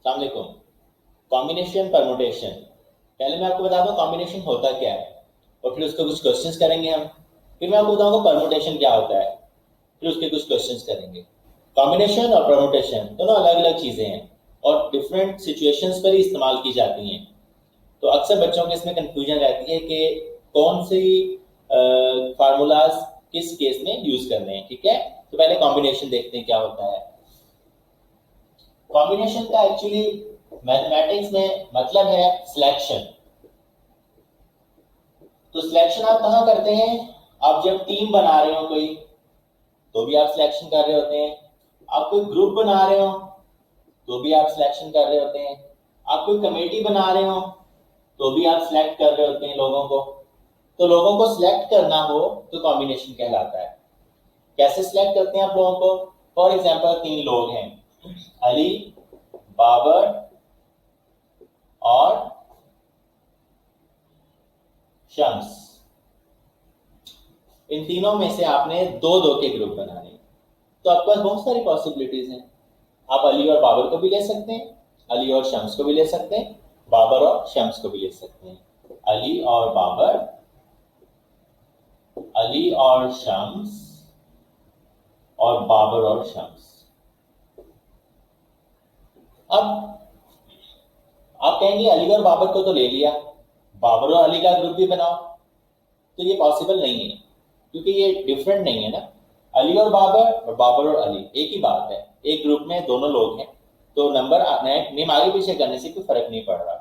अस्सलाम वालेकुम। Combination permutation, पहले मैं आपको बता दूं कॉम्बिनेशन होता क्या है और फिर उसके कुछ क्वेश्चंस करेंगे हम। फिर मैं आपको बताऊंगा परमुटेशन क्या होता है, फिर उसके कुछ क्वेश्चंस करेंगे। कॉम्बिनेशन और परमुटेशन दोनों अलग अलग चीजें हैं और डिफरेंट सिचुएशंस पर ही इस्तेमाल की जाती हैं। तो अक्सर बच्चों के इसमें कंफ्यूजन रहती है कि कौन सी फार्मूलाज किस केस में यूज करने हैं। ठीक है, तो पहले कॉम्बिनेशन देखते हैं क्या होता है। कॉम्बिनेशन का एक्चुअली मैथमेटिक्स में मतलब है सिलेक्शन। तो सिलेक्शन आप कहाँ करते हैं? आप जब टीम बना रहे हो कोई, तो भी आप सिलेक्शन कर रहे होते हैं। आप कोई ग्रुप बना रहे हो तो भी आप सिलेक्शन कर रहे होते हैं। आप कोई कमेटी बना रहे हो तो भी आप सिलेक्ट कर रहे होते हैं लोगों को। तो लोगों को सिलेक्ट करना हो तो कॉम्बिनेशन कहलाता है। कैसे सिलेक्ट करते हैं आप लोगों को? फॉर एग्जाम्पल 3 लोग हैं, अली, बाबर और शम्स। इन तीनों में से आपने दो दो के ग्रुप बनाने हैं। तो आपके पास बहुत सारी पॉसिबिलिटीज हैं। आप अली और बाबर को भी ले सकते हैं, अली और शम्स को भी ले सकते हैं, बाबर और शम्स को भी ले सकते हैं। अली और बाबर, अली और शम्स, और बाबर और शम्स। अब आप कहेंगे अली और बाबर को तो ले लिया, बाबर और अली का ग्रुप भी बनाओ। तो ये पॉसिबल नहीं है क्योंकि ये डिफरेंट नहीं है ना। अली और बाबर और अली एक ही बात है, एक ग्रुप में दोनों लोग हैं। तो नंबर नेम आगे पीछे करने से कोई फर्क नहीं पड़ रहा।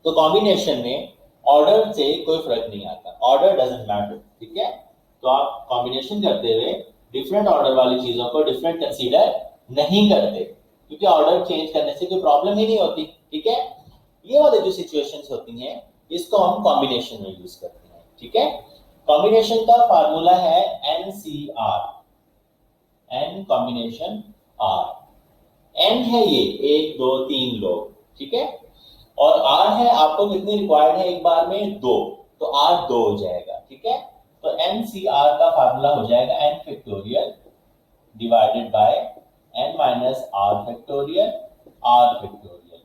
तो कॉम्बिनेशन में ऑर्डर से कोई फर्क नहीं आता, ऑर्डर डजंट मैटर। ठीक है, तो आप कॉम्बिनेशन करते हुए डिफरेंट ऑर्डर वाली चीजों को डिफरेंट कंसीडर नहीं करते क्योंकि ऑर्डर चेंज करने से कोई प्रॉब्लम ही नहीं होती। ठीक है, ये वाली जो सिचुएशंस होती हैं इसको हम कॉम्बिनेशन में यूज करते हैं। ठीक है, कॉम्बिनेशन का फार्मूला है NCR, N combination R। N है ये 1 2 3 लोग, ठीक है, और R है आपको कितनी रिक्वायर्ड है एक बार में 2, तो R 2 हो जाएगा। ठीक है, तो NCR का फार्मूला हो जाएगा N factorial divided by N minus R factorial R factorial.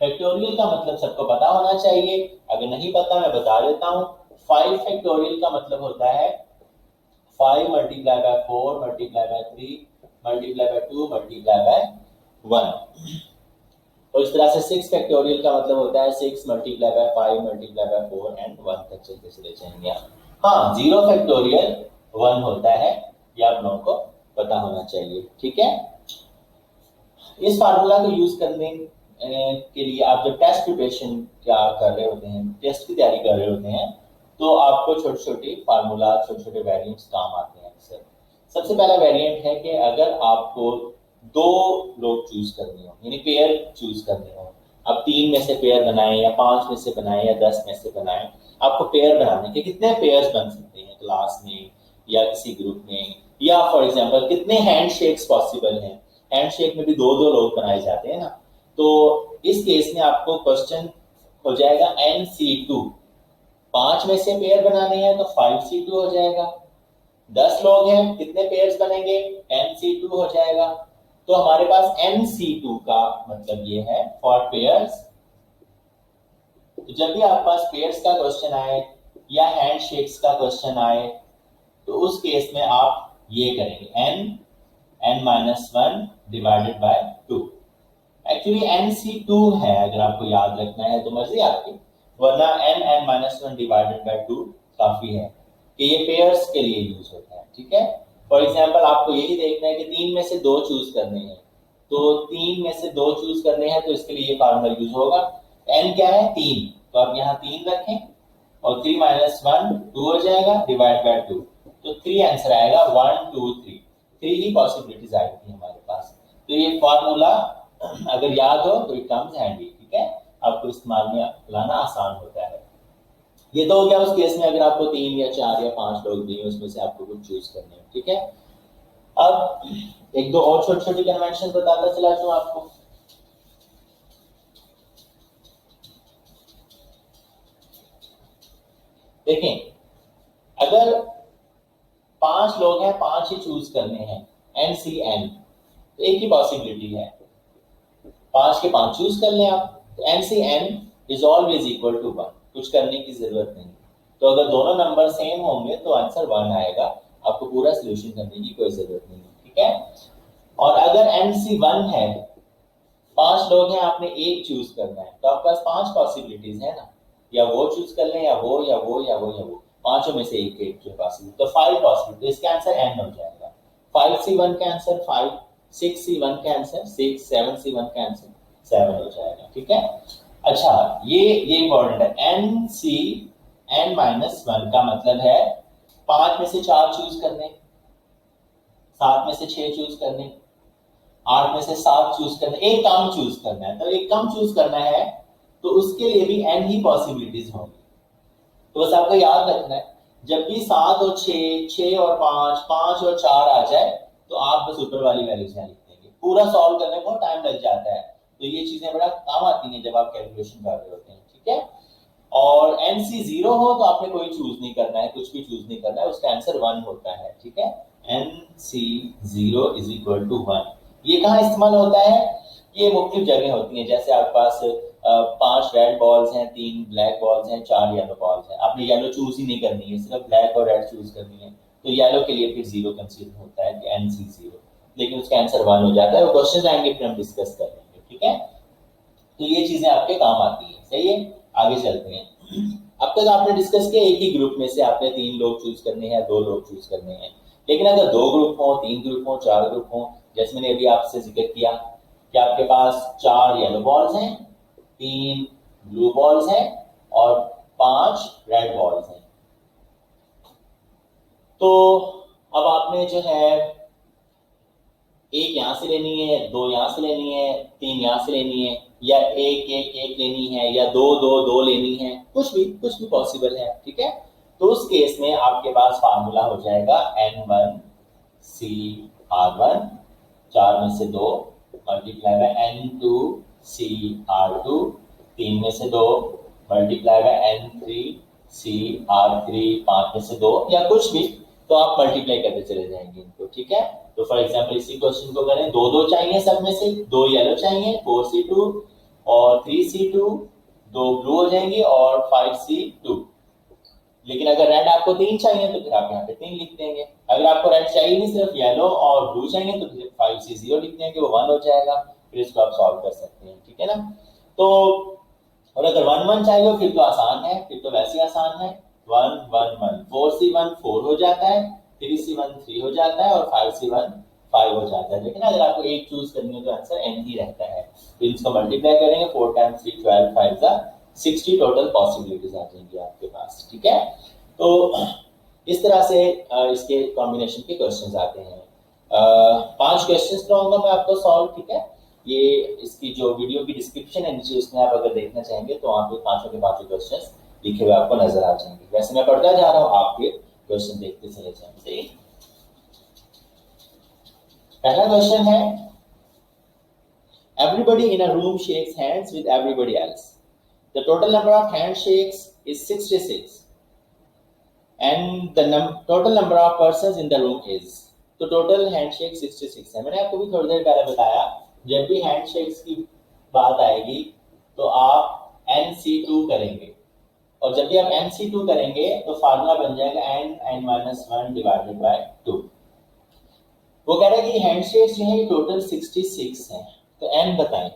Factorial का मतलब सबको पता होना चाहिए, अगर नहीं पता मैं बता देता हूं। 5 फैक्टोरियल का मतलब होता है 5 multiply by 4 multiply by 3 multiply by 2 multiply by 1। और इस तरह से 6 फैक्टोरियल का मतलब होता है 6 multiply by 5 multiply by 4 and 1 तक चलते चले जाएंगे आप। हाँ, 0 फैक्टोरियल 1 होता है, ये आप लोगों को पता होना चाहिए। ठीक है, इस फार्मूला को यूज करने के लिए आप जब टेस्ट प्रिपरेशन क्या कर रहे होते हैं, टेस्ट की तैयारी कर रहे होते हैं, तो आपको छोटे छोटे फार्मूला छोटे छोटे वेरिएंट्स काम आते हैं अक्सर। सबसे पहला वेरिएंट है कि अगर आपको 2 लोग चूज करने हो, यानी पेयर चूज करने हो, आप 3 में से पेयर बनाएं या 5 में से बनाएं या 10 में से बनाएं, आपको पेयर बनाने के कितने पेयर्स बन सकते हैं क्लास में या किसी ग्रुप में, या फॉर एग्जांपल कितने हैंडशेक्स पॉसिबल हैं। हैंडशेक में भी 2 2 लोग बनाए जाते हैं ना। तो इस केस में आपको क्वेश्चन हो जाएगा NC2। 5 में से पेयर बनाने हैं तो 5C2 हो जाएगा। 10 लोग हैं, कितने पेयर्स बनेंगे? NC2 हो जाएगा। तो हमारे पास NC2 का मतलब ये है फॉर पेयर्स। तो जब भी आपके पास पेयर्स का क्वेश्चन आए या हैंडशेक्स का क्वेश्चन आए तो उस केस में आप ये करेंगे n minus 1 divided by 2। Actually NC2 है, अगर आपको याद रखना है तो मर्जी आपकी, वरना n माइनस 1 डिवाइडेड बाय 2 काफी है कि ये पेयर्स के लिए यूज होता है। ठीक है, फॉर एग्जांपल आपको यही देखना है कि 3 में से 2 चूज करने हैं, तो 3 में से 2 चूज करने हैं तो इसके लिए ये फार्मूला यूज होगा। n क्या है? 3, तो आप यहाँ 3 रखें और 3 माइनस 1 2 हो जाएगा डिवाइड बाय 2, तो 3 आंसर आएगा 1 2 3। 3 ही पॉसिबिलिटीज आएगी हमारे पास। तो ये फार्मूला अगर याद हो तो इट कम्स हैंडी। ठीक है, आपको इस्तेमाल में लाना आसान होता है। ये तो हो गया उस केस में अगर आपको 3 या 4 या 5 लोग दिए उसमें से आपको कुछ चूज करने हो। ठीक है, अब एक दो और छोटी छोटी कन्वेंशन बताता चला जाऊं आपको। देखें, अगर 5 लोग हैं, 5 ही चूज करने हैं NCN, तो एक ही पॉसिबिलिटी है 5 के 5 चूज कर लें आप, तो n से n is always equal to 1, कुछ करने की जरूरत नहीं। तो अगर दोनों नंबर सेम होंगे तो आंसर 1 आएगा, आपको पूरा सोल्यूशन करने की कोई जरूरत नहीं है, ठीक है। और अगर NC1 है, 5 लोग हैं, आपने एक चूज करना है, तो आपके पास 5 पॉसिबिलिटीज है ना, या वो चूज कर लें, या वो या वो या वो या वो, पांचों में से एक एक जो पॉसिबिलिटी, तो 5 पॉसिबिलिटी, इसका आंसर n हो जाएगा। 5C1 का आंसर 5, 6C1 का आंसर 6, 7C1 का आंसर 7 हो जाएगा, ठीक है। अच्छा, ये इंपॉर्टेंट है, NC(n-1) का मतलब है 5 में से 4 चूज करने, 7 में से 6 चूज करने, 8 में से 7 चूज करना, एक कम चूज करना है, तो एक कम चूज करना है तो उसके लिए भी n ही पॉसिबिलिटीज होंगी। तो बस आपको याद रखना है, जब भी 7 और 6, 6 और 5, 5 और 4 आ जाए तो आप बस ऊपर वाली वैल्यूज यहाँ लिख देंगे। पूरा सॉल्व करने में बहुत टाइम लग जाता है, तो ये चीजें बड़ा काम आती हैं जब आप कैलकुलेशन कर रहे होते हैं, ठीक है। और NC0 हो तो आपने कोई चूज नहीं करना है, कुछ भी चूज नहीं करना है, उसका आंसर 1 होता है, ठीक है। NC0 is equal to 1। ये कहाँ इस्तेमाल होता है? ये मुख्तलिफ जगह होती हैं, जैसे आपके पास 5 रेड बॉल्स हैं, 3 ब्लैक बॉल्स हैं, 4 येलो बॉल्स हैं, आपने येलो चूज ही नहीं करनी है, सिर्फ ब्लैक और रेड चूज करनी है, तो येलो के लिए फिर 0 कंसीडर होता है कि NC0, लेकिन उसका आंसर 1 हो जाता है। वो क्वेश्चन आएंगे फिर हम डिस्कस कर लेंगे, ठीक है। तो ये चीजें आपके काम आती है, सही है। आगे चलते हैं। अब तक आपने डिस्कस किया एक ही ग्रुप में से आपने 3 लोग चूज करने हैं, 2 लोग चूज करने हैं, लेकिन अगर 2 ग्रुप हो, 3 ग्रुप हो, 4 ग्रुप हो, जैसे मैंने अभी आपसे जिक्र किया कि आपके पास 4 येलो बॉल्स हैं, 3 ब्लू बॉल्स हैं और 5 रेड बॉल्स हैं, तो अब आपने जो है एक यहां से लेनी है, 2 यहां से लेनी है, 3 यहां से लेनी है, या एक लेनी है, या 2 लेनी है, कुछ भी पॉसिबल है, ठीक है। तो उस केस में आपके पास फार्मूला हो जाएगा N1CR1, 4 में से 2 मल्टीप्लाई बाय N2CR2, 3 में से 2 मल्टीप्लाई बाय N3CR3, 5 में से 2, या कुछ भी, तो आप मल्टीप्लाई करते चले जाएंगे इनको, ठीक है। तो फॉर एग्जांपल इसी क्वेश्चन को करें, 2 चाहिए सब में से, 2 येलो चाहिए, 4C2 और 3C2, 2 ब्लू हो जाएंगी और 5C2। लेकिन अगर रेड आपको 3 चाहिए तो फिर आप यहाँ पे 3 लिख देंगे। अगर आपको रेड चाहिए नहीं, सिर्फ येलो और ब्लू चाहिए, तो फिर 5C0 लिख देंगे, वो 1 हो जाएगा, फिर इसको आप सॉल्व कर सकते हैं, ठीक है ना। तो और अगर 1 चाहिए फिर तो आसान है, फिर तो वैसे आसान है, 1 1 1, 4C1 4 हो जाता है, 3C1 3 हो जाता है और 5C1 5 हो जाता है। लेकिन अगर आपको एक चूज करनी है तो आंसर n ही रहता है, तो इसको मल्टीप्लाई करेंगे, 4 टाइम्स 3 12, 5 60 टोटल पॉसिबिलिटीज आ जाएंगी आपके पास, ठीक है। तो इस तरह से इसके कॉम्बिनेशन के क्वेश्चंस आते हैं। 5 क्वेश्चंस कराऊंगा मैं आपको सॉल्व, ठीक है। ये इसकी जो वीडियो की डिस्क्रिप्शन है नीचे, उसमें आप अगर देखना चाहेंगे तो वहाँ पे 5 के 5 क्वेश्चंस लिखे हुए आपको नजर आ जाएंगे। वैसे मैं पढ़ता जा रहा हूँ, आप फिर क्वेश्चन देखते चले जाएंगे। पहला क्वेश्चन है, everybody in a room shakes hands with everybody else. The total number of handshakes is 66 and the total number of persons in the room is, तो टोटल हैंडशेक 66 है। मैंने आपको भी थोड़ी देर पहले बताया, जब भी हैंडशेक्स की बात आएगी तो आप NC2 करेंगे, और जब भी आप NC2 करेंगे तो फार्मूला बन जाएगा n(n-1) डिवाइडेड बाय 2। वो कह रहा है कि हैंडशेक्स जो है टोटल 66 है, तो n बताएं।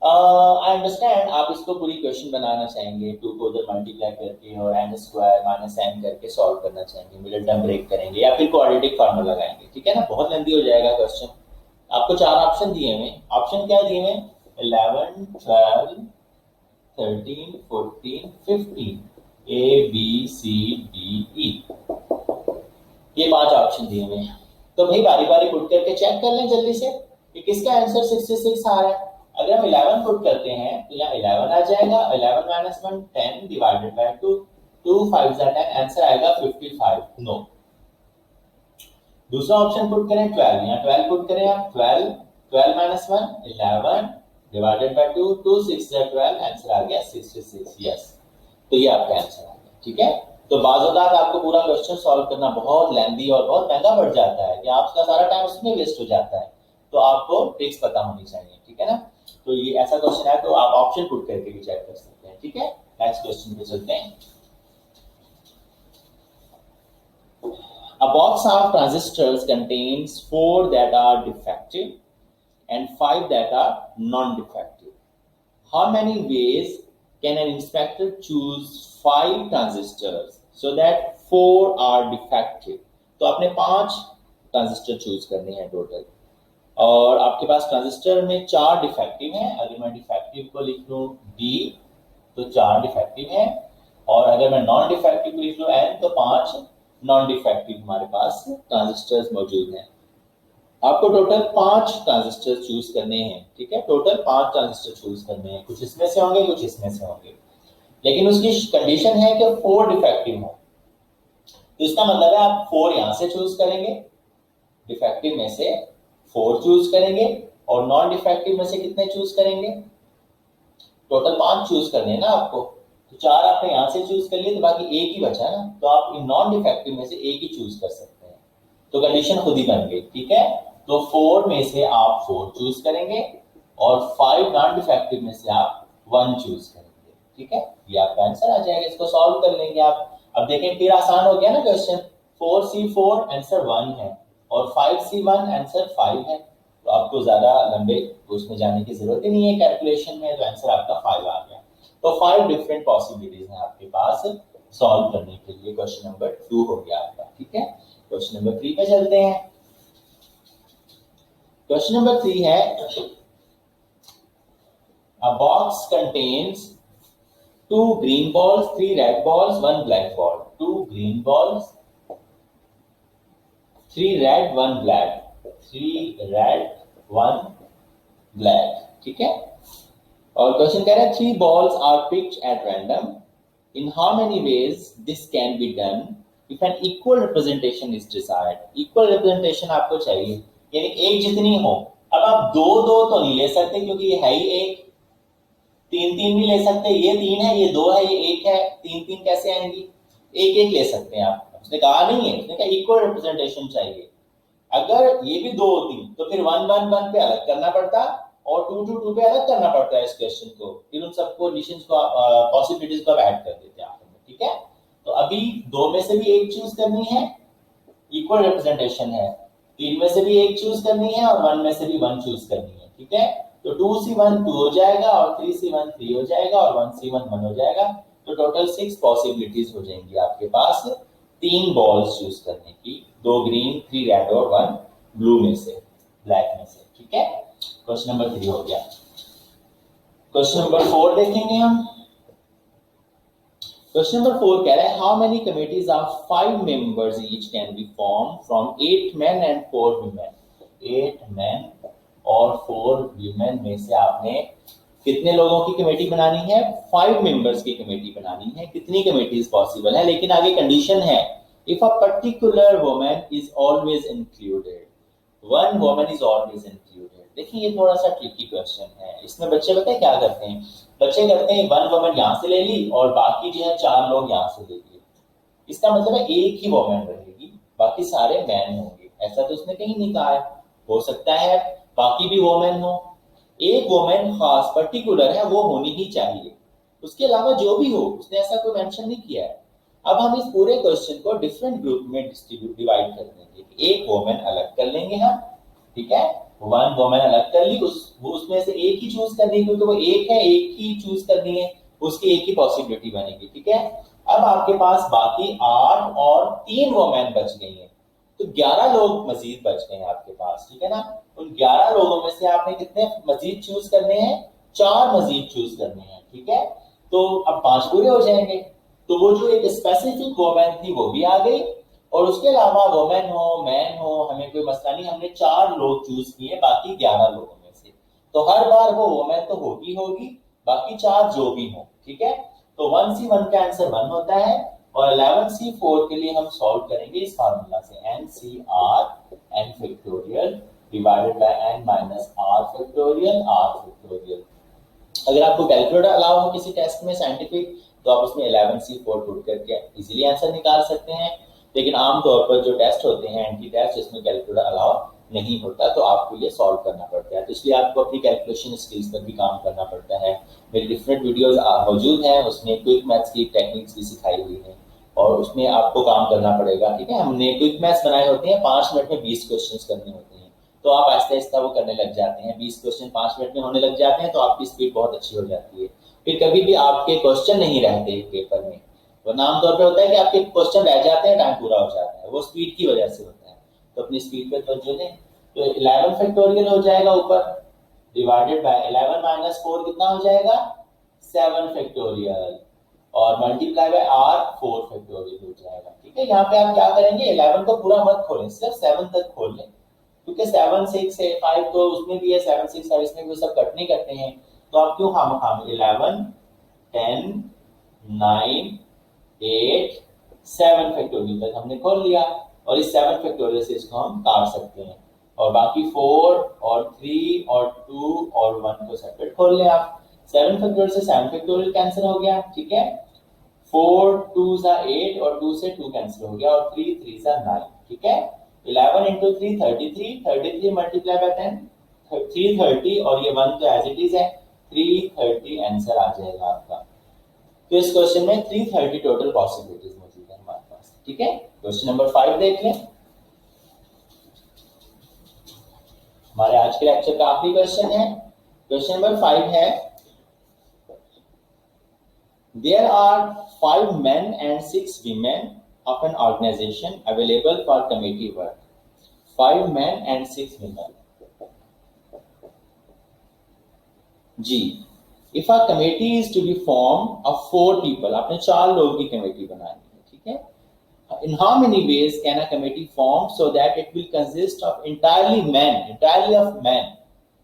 आई अंडरस्टैंड आप इसको पूरी क्वेश्चन बनाना चाहेंगे, 2 को उधर मल्टीप्लाई करके और n स्क्वायर माइनस n करके सॉल्व करना चाहेंगे, मिडिल टर्म ब्रेक करेंगे या फिर क्वाड्रेटिक फार्मूला लगाएंगे, ठीक है ना। बहुत लेंथी हो जाएगा क्वेश्चन। आपको 4 ऑप्शन दिए हुए, ऑप्शन क्या दिए हुए, 11 12 13 14 15, A B C D E, ये 5 ऑप्शन दिए हुए हैं। तो भाई बारी बारी पुट करके चेक कर लें जल्दी से कि किसका आंसर 66 आ रहा है। अगर हम 11 पुट करते हैं तो यहाँ 11 आ जाएगा, 11 माइनस 1 10 डिवाइडेड बाय 2, 2 5 10, आंसर आएगा 55। नो। दूसरा ऑप्शन पुट करें 12, यहाँ 12 पुट करें आप, 12 12 माइनस 1 11 डिवाइडेड बाय 2, 2 6 12, आंसर आ गया 66। यस, तो ये आपका आंसर आ गया, ठीक है। तो बाज़-औक़ात आपको पूरा क्वेश्चन सॉल्व करना बहुत लेंथी और बहुत महंगा पड़ जाता है कि आपका सारा टाइम उसमें वेस्ट हो जाता है, तो आपको ट्रिक्स पता होनी चाहिए, ठीक है ना। तो ये ऐसा क्वेश्चन है तो आप ऑप्शन पुट करके भी चेक कर सकते हैं, ठीक है। नेक्स्ट क्वेश्चन पे चलते हैं। A box of transistors contains 4 that are defective and 5 that are non-defective. How many ways can an inspector choose 5 transistors so that 4 are defective? तो आपने 5 ट्रांजिस्टर चूज करने हैं टोटल, और आपके पास ट्रांजिस्टर में 4 डिफेक्टिव हैं। अगर मैं डिफेक्टिव को लिख लूँ D तो 4 डिफेक्टिव हैं, और अगर मैं नॉन डिफेक्टिव लिख लूँ N तो 5 नॉन डिफेक्टिव हमारे पास ट्रांजिस्टर्स मौजूद हैं। आपको टोटल 5 ट्रांजिस्टर चूज करने हैं, ठीक है। टोटल 5 ट्रांजिस्टर चूज करने हैं, कुछ इसमें से होंगे कुछ इसमें से होंगे, लेकिन उसकी कंडीशन है कि 4 डिफेक्टिव हो। तो इसका मतलब है आप 4 यहां से चूज करेंगे, डिफेक्टिव में से 4 चूज करेंगे, और नॉन डिफेक्टिव में से कितने चूज करेंगे? टोटल 5 चूज करने हैं ना आपको, तो 4 आपने यहां से चूज कर लिए तो बाकी एक ही बचा ना, तो आप इन नॉन डिफेक्टिव में से एक ही चूज कर सकते हैं। तो कंडीशन खुद ही बन गई, ठीक है। तो 4 में से आप 4 चूज करेंगे और 5 नॉन डिफेक्टिव में से आप 1 चूज करेंगे, ठीक है। ये आपका आंसर आ जाएगा। इसको सॉल्व कर लेंगे आप। अब देखें फिर आसान हो गया ना क्वेश्चन। 4C4 आंसर 1 है और 5C1 आंसर 5 है, तो आपको ज्यादा लंबे उसमें जाने की जरूरत ही नहीं है कैलकुलेशन में, तो आंसर आपका 5 आ गया। तो 5 डिफरेंट पॉसिबिलिटीज हैं आपके पास सॉल्व करने के लिए। क्वेश्चन नंबर 2 हो गया आपका, ठीक है। क्वेश्चन नंबर 3 पे चलते हैं। क्वेश्चन नंबर 3 है, a box contains 2 green balls, 3 red balls, 1 black ball. 2 green balls, 3 red, 1 black. 3 red, 1 black, ठीक है। और क्वेश्चन कह रहा है 3 balls are picked at random. In how many ways this can be done if an equal representation is desired? Equal representation आपको चाहिए, यानी एक जितनी हो। अब आप 2-2 तो नहीं ले सकते क्योंकि ये है ही एक, 3-3 भी ले सकते, ये 3 है, ये 2 है, ये 1 है, 3-3 कैसे आएंगी? एक-एक ले सकते हैं आप। उसने कहा नहीं है, उसने कहा इक्वल रिप्रेजेंटेशन चाहिए। अगर ये भी 2 होती तो फिर 1-1-1 पे अलग करना पड़ता और 2-2-2 पे अलग करना पड़ता है इस क्वेश्चन को, फिर उन सबको कंडीशंस को पॉसिबिलिटीज को ऐड कर देते हैं आप, ठीक है। तो अभी 2 में से भी एक चूज करनी है, इक्वल रिप्रेजेंटेशन है, 3 में से भी एक चूज करनी है और 1 में से भी 1 चूज करनी है, ठीक है। तो 2C1 2 हो जाएगा और 3C1 3 हो जाएगा और 1C1 1 हो जाएगा। तो टोटल 6 पॉसिबिलिटीज हो जाएंगी आपके पास 3 बॉल्स चूज करने की, 2 ग्रीन, 3 रेड और 1 ब्लू में से, ब्लैक में से, ठीक है। क्वेश्चन नंबर 3 हो गया। क्वेश्चन नंबर 4 देखेंगे हम। क्वेश्चन नंबर 4 कह रहा है how many committees of 5 members each can be form from 8 men and 4 women। 8 men और 4 women में से आपने कितने लोगों की कमेटी बनानी है? 5 मेंबर्स की कमेटी बनानी है। कितनी कमेटीज पॉसिबल है, लेकिन आगे कंडीशन है if a particular woman is always included, one woman is always included. देखिए ये थोड़ा सा ट्रिकी क्वेश्चन है। इसमें बच्चे पता है क्या करते हैं? बच्चे करते हैं 1 वुमन यहाँ से ले ली और बाकी जो है 4 लोग यहाँ से ले लिए। इसका मतलब है एक ही वुमन रहेगी, बाकी सारे मैन होंगे। ऐसा तो उसने कहीं नहीं कहा है। हो सकता है बाकी भी वुमेन हो, एक वुमेन खास पर्टिकुलर है वो होनी ही चाहिए, उसके अलावा जो भी हो उसने ऐसा कोई मेंशन नहीं किया है। अब हम इस पूरे क्वेश्चन को डिफरेंट ग्रुप में डिवाइड कर देंगे। एक वुमेन अलग कर लेंगे हम, ठीक है। 1 वुमेन अलग कर ली, उसमें से एक ही चूज करनी है क्योंकि वो एक है, एक ही चूज करनी है, उसकी एक ही पॉसिबिलिटी बनेगी, ठीक है। अब आपके पास बाकी 8 और 3 वुमेन बच गई हैं, तो 11 लोग मजीद बच गए हैं आपके पास, ठीक है ना। उन 11 लोगों में से आपने कितने मजीद चूज करने हैं? 4 मजीद चूज करने हैं, ठीक है। तो अब 5 पूरे हो जाएंगे। तो वो जो एक स्पेसिफिक वुमेन थी वो भी आ गई, और उसके अलावा वुमेन हो मैन हो हमें कोई मसला नहीं, हमने 4 लोग चूज किए बाकी 11 लोगों में से। तो हर बार वो वुमेन तो होगी होगी, बाकी 4 जो भी हो, ठीक है। तो 1C1 का आंसर 1 होता है, और 11C4 के लिए हम सॉल्व करेंगे इस फार्मूला से, NCR n factorial divided by n minus r factorial r factorial. अगर आपको कैलकुलेटर अलाउ हो किसी टेस्ट में साइंटिफिक, तो आप उसमें 11C4 पुट करके इजीली आंसर निकाल सकते हैं। लेकिन आमतौर पर जो टेस्ट होते हैं एंटी टेस्ट जिसमें कैलकुलेटर अलाउ नहीं होता तो आपको ये सॉल्व करना पड़ता है। तो इसलिए आपको अपनी कैलकुलेशन स्किल्स पर भी काम करना पड़ता है। मेरी डिफरेंट वीडियोस मौजूद हैं, उसमें क्विक मैथ्स की टेक्निक्स भी सिखाई हुई हैं और उसमें आपको काम करना पड़ेगा। ठीक है, हमने क्विक मैथ्स बनाए होते हैं, 5 मिनट में 20 क्वेश्चन करने होते हैं, तो आप आहिस्ता आहिस्ता वो करने लग जाते हैं। 20 क्वेश्चन 5 मिनट में होने लग जाते हैं तो आपकी स्पीड बहुत अच्छी हो जाती है। फिर कभी भी आपके क्वेश्चन नहीं रहते पेपर में, वरना आमतौर पर होता है कि आपके क्वेश्चन रह जाते हैं, टाइम पूरा हो जाता है, वो स्पीड की वजह से होता है। तो अपनी स्पीड पे तवज्जो दें। तो 11 फैक्टोरियल हो जाएगा ऊपर, डिवाइडेड बाय 11 माइनस 4 कितना हो जाएगा 7 फैक्टोरियल, और मल्टीप्लाई बाय आर 4 फैक्टोरियल हो जाएगा। ठीक है, यहाँ पे आप क्या करेंगे, 11 को पूरा मत खोलें, सिर्फ 7 तक खोल लें, क्योंकि 7 6 5 तो उसमें भी है, 7 6 7 इसमें भी सब कट नहीं करते हैं, तो आप क्यों खाम 11 10 9 8 7 फैक्टोरियल तक हमने खोल लिया, और इस 7 फैक्टोरियल से इसको हम काट सकते हैं, और बाकी 4 और 3 और 2 और 1 को सेपरेट खोल लें आप। 7 फैक्टोरियल से 7 फैक्टोरियल कैंसिल हो गया। ठीक है, 4 2 सा 8 और 2 से 2 कैंसिल हो गया, और 3 3 सा 9। ठीक है, 11 इंटू 3 33, 33 मल्टीप्लाई बाय 10 330, और ये 1 तो एज इट इज है, 330 आंसर आ जाएगा आपका। तो इस क्वेश्चन में 330 टोटल पॉसिबिलिटीज मौजूद है हमारे पास। ठीक है, क्वेश्चन नंबर 5 देख लें, हमारे आज के लेक्चर का आखिरी क्वेश्चन है। क्वेश्चन नंबर 5 है, there are 5 men and 6 women of an organization available for committee work. 5 men and 6 women. Ji, if a committee is to be formed of 4 people, आपने 4 लोगों की कमेटी बनानी है। ठीक है, in how many ways can a committee form so that it will consist of entirely of men,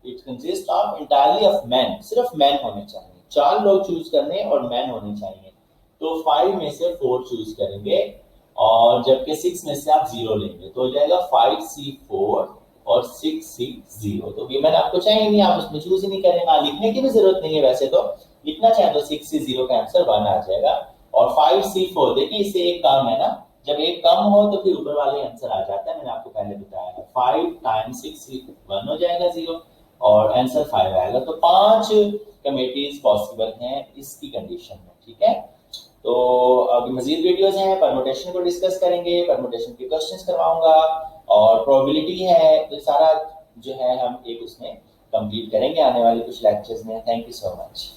it consists of entirely of men, सिर्फ men होने चाहिए, 4 लोग चूज करने और मैन होने चाहिए। तो 5 में से 4 चूज करेंगे, और जबकि 6 में से आप 0 लेंगे, तो हो जाएगा 5C4 और 6C0। तो वीमेन आपको चाहिए नहीं, आप उसमें चूज ही नहीं करेंगे, लिखने की भी जरूरत नहीं है, वैसे तो लिखना चाहे तो 6C0 का आंसर 1 आ जाएगा, और 5C4 देखिए इससे एक काम है ना, जब एक कम हो तो फिर ऊपर वाले आंसर आ जाता है, मैंने आपको पहले बताया। 5 टाइम्स 6 1 हो जाएगा 0, और आंसर 5 आएगा। तो 5 कमेटीज पॉसिबल हैं इसकी कंडीशन में। ठीक है, तो अभी मजीद वीडियोस हैं, परमुटेशन को डिस्कस करेंगे, परमुटेशन के क्वेश्चंस करवाऊंगा, और प्रोबेबिलिटी है, तो सारा जो है हम एक उसमें कंप्लीट करेंगे आने वाले कुछ लेक्चर्स में। Thank you so much.